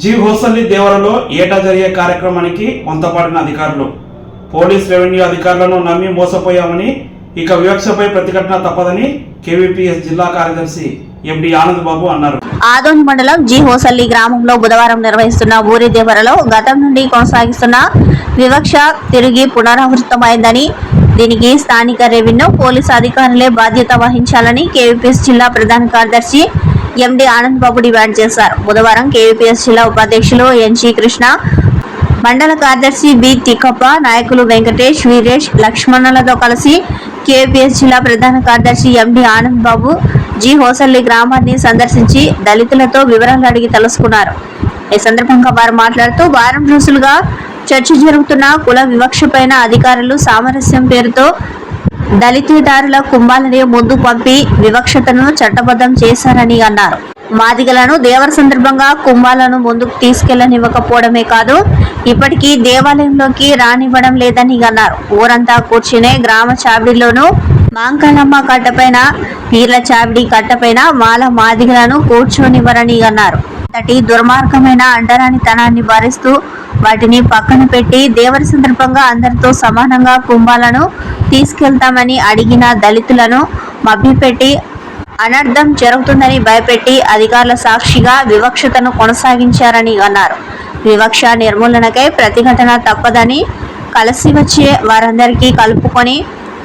G హోసల్లి దేవరలో ఏటా జరిగే కార్యక్రమానికి వంతపాడిన అధికారులు. పోలీస్ రెవెన్యూ అధికారులను నమ్మి మోసపోయామని, ఇక వివక్షపై ప్రతిఘటన తప్పదని కేవీపీఎస్ జిల్లా కార్యదర్శి ఎండి ఆనంద్ బాబు అన్నారు. ఆదోని మండలం జీ హోసల్లి గ్రామంలో బుధవారం నిర్వహిస్తున్న ఊరి దేవరలో గతం నుండి కొనసాగిస్తున్న వివక్ష తిరిగి పునరావృతమైందని, దీనికి స్థానిక రెవెన్యూ పోలీసు అధికారులే బాధ్యత వహించాలని కేవీపీఎస్ జిల్లా ప్రధాన కార్యదర్శి ఎండి ఆనంద్ బాబు డిమాండ్ చేశారు. బుధవారం కేవీపీఎస్ జిల్లా ఉపాధ్యక్షులు ఎన్జీ కృష్ణ, మండల కార్యదర్శి బి తిక్కప్ప, నాయకులు వెంకటేష్, వీరేష్, లక్ష్మణులతో కలిసి కేవీపీఎస్ జిల్లా ప్రధాన కార్యదర్శి ఎండి ఆనంద్ బాబు జీ హోసల్లి గ్రామాన్ని సందర్శించి దళితులతో వివరాలు అడిగి తెలుసుకున్నారు. ఈ సందర్భంగా వారు మాట్లాడుతూ, వారం రోజులుగా చర్చ జరుగుతున్న కుల వివక్షపైన అధికారులు సామరస్యం పేరుతో దళితదారుల కుంభాలని ముందు పంపి వివక్షతను చట్టబద్ధం చేశారని అన్నారు. మాదిగలను దేవర సందర్భంగా కుంభాలను ముందుకు తీసుకెళ్లనివ్వకపోవడమే కాదు, ఇప్పటికీ దేవాలయంలోకి రానివ్వడం లేదని అన్నారు. ఊరంతా కూర్చునే గ్రామ చావిడిలోనూ మాంకాలమ్మ కట్టపైన, పీర్ల చావిడి కట్టపైన మాల మాదిగలను కూర్చోనివ్వరని అన్నారు. అంతటి దుర్మార్గమైన అంటరానితనాన్ని భరిస్తూ వాటిని పక్కన పెట్టి దేవరి సందర్భంగా అందరితో సమానంగా కుంభాలను తీసుకెళ్తామని అడిగిన దళితులను మభ్యపెట్టి అనర్థం జరుగుతుందని భయపెట్టి అధికారుల సాక్షిగా వివక్షతను కొనసాగించారని అన్నారు. వివక్ష నిర్మూలనకై ప్రతిఘటన తప్పదని, కలిసి వచ్చే వారందరికీ కలుపుకొని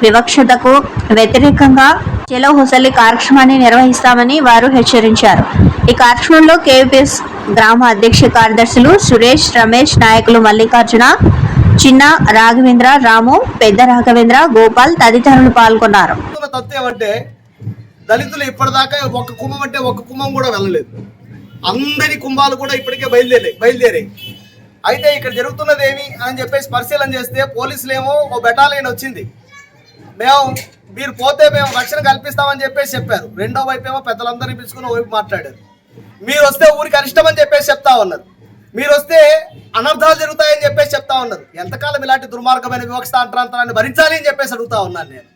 వివక్షతకు వ్యతిరేకంగా చలో హోసల్లి కార్యక్రమాన్ని నిర్వహిస్తామని వారు హెచ్చరించారు. ఈ కార్యక్రమంలో కేవీపీఎస్ గ్రామ అధ్యక్ష కార్యదర్శులు సురేష్, రమేష్, నాయకులు మల్లికార్జున, చిన్న, రాఘవేంద్ర, రాము, పెద్ద రాఘవేంద్ర, గోపాల్ తదితరులు పాల్గొన్నారు. దళితులు ఇప్పటిదాకా ఒక కుంభం అంటే ఒక కుంభం కూడా వెళ్ళలేదు. అందరి కుంభాలు కూడా ఇప్పటికే బయలుదేరాయి. అయితే ఇక్కడ జరుగుతున్నది ఏమి అని చెప్పేసి పరిశీలన చేస్తే పోలీసులేమో ఓ బెటాలియన్ వచ్చింది. మీరు పోతే మేము రక్షణ కల్పిస్తామని చెప్పేసి చెప్పారు. రెండో వైపు ఏమో పెద్దలందరినీ పిలుచుకుని వైపు మాట్లాడారు. మీరు వస్తే ఊరికి అరిష్టమని చెప్పేసి చెప్తా ఉన్నారు. మీరు వస్తే అనర్థాలు జరుగుతాయని చెప్పేసి చెప్తా ఉన్నారు. ఎంతకాలం ఇలాంటి దుర్మార్గమైన వివక్ష అంతరాంతరాన్ని భరించాలి అని చెప్పేసి అడుగుతా ఉన్నాను నేను.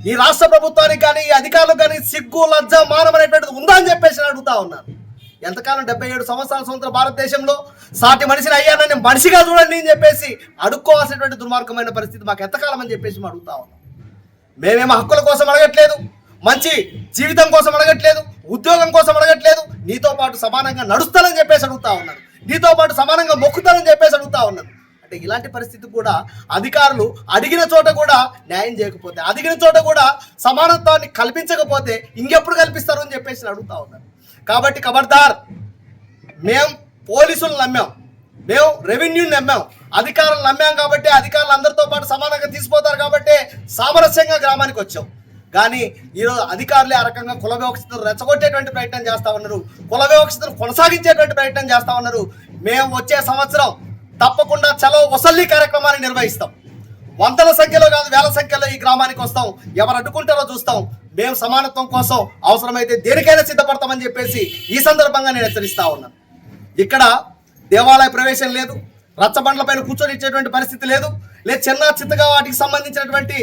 ఈ రాష్ట్ర ప్రభుత్వానికి కానీ ఈ అధికారులకు కానీ సిగ్గు, లజ్జ, మానం అనేటువంటిది ఉందా అని చెప్పేసి అడుగుతా ఉన్నాను. ఎంతకాలం 77 సంవత్సరాల స్వతంత్ర భారతదేశంలో సాటి మనిషిని అయ్యానని మనిషిగా చూడండి అని చెప్పేసి అడుక్కోవాల్సినటువంటి దుర్మార్గమైన పరిస్థితి మాకు ఎంతకాలం అని చెప్పేసి అడుగుతా ఉన్నాం. మేమేమో హక్కుల కోసం అడగట్లేదు, మంచి జీవితం కోసం అడగట్లేదు, ఉద్యోగం కోసం అడగట్లేదు, నీతో పాటు సమానంగా నడుస్తానని చెప్పేసి అడుగుతా ఉన్నాను, నీతో పాటు సమానంగా మొక్కుతానని చెప్పేసి అడుగుతా ఉన్నాను. అంటే ఇలాంటి పరిస్థితి కూడా అధికారులు అడిగిన చోట కూడా న్యాయం చేయకపోతే, అడిగిన చోట కూడా సమానత్వాన్ని కల్పించకపోతే ఇంకెప్పుడు కల్పిస్తారు అని చెప్పేసి అడుగుతా ఉన్నాను. కాబట్టి ఖబర్దార్, మేము పోలీసులు నమ్మాం, మేము రెవెన్యూని నమ్మాం, అధికారులు నమ్మాం కాబట్టి అధికారులు అందరితో పాటు సమానంగా తీసిపోతారు కాబట్టి సామరస్యంగా గ్రామానికి వచ్చాం. కానీ ఈరోజు అధికారులే ఆ రకంగా కుల వివక్షతను రెచ్చగొట్టేటువంటి ప్రయత్నం చేస్తా ఉన్నారు, కుల వివక్షతను కొనసాగించేటువంటి ప్రయత్నం చేస్తా ఉన్నారు. మేము వచ్చే సంవత్సరం తప్పకుండా చలో హోసల్లి కార్యక్రమాన్ని నిర్వహిస్తాం. వందల సంఖ్యలో కాదు, వేల సంఖ్యలో ఈ గ్రామానికి వస్తాం. ఎవరు అడ్డుకుంటారో చూస్తాం. మేము సమానత్వం కోసం అవసరమైతే దేనికైనా సిద్ధపడతామని చెప్పేసి ఈ సందర్భంగా నేను హెచ్చరిస్తా ఉన్నాను. ఇక్కడ దేవాలయ ప్రవేశం లేదు, రచ్చబండ్ల పైన కూర్చొని ఇచ్చేటువంటి పరిస్థితి లేదు, చిన్న చిత్తగా వాటికి సంబంధించినటువంటి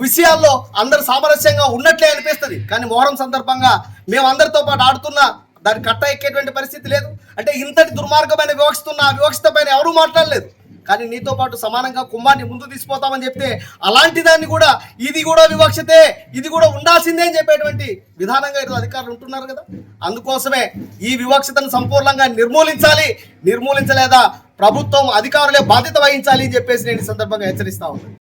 విషయాల్లో అందరూ సామరస్యంగా ఉన్నట్లే అనిపిస్తుంది. కానీ మొహరం సందర్భంగా మేము అందరితో పాటు ఆడుతున్నా దాన్ని కట్ట ఎక్కేటువంటి పరిస్థితి లేదు. అంటే ఇంతటి దుర్మార్గమైన వివక్షతున్న ఆ వివక్షత పైన ఎవరూ మాట్లాడలేదు. కానీ నీతో పాటు సమానంగా కుంభాన్ని ముందు తీసుకుపోతామని చెప్తే అలాంటి దాన్ని కూడా ఇది కూడా వివక్షతే, ఇది కూడా ఉండాల్సిందే అని చెప్పేటువంటి విధానంగా ఈరోజు అధికారులు ఉంటున్నారు కదా. అందుకోసమే ఈ వివక్షతను సంపూర్ణంగా నిర్మూలించలేదా ప్రభుత్వం, అధికారులే బాధ్యత వహించాలి అని చెప్పేసి నేను ఈ సందర్భంగా హెచ్చరిస్తా ఉన్నాను.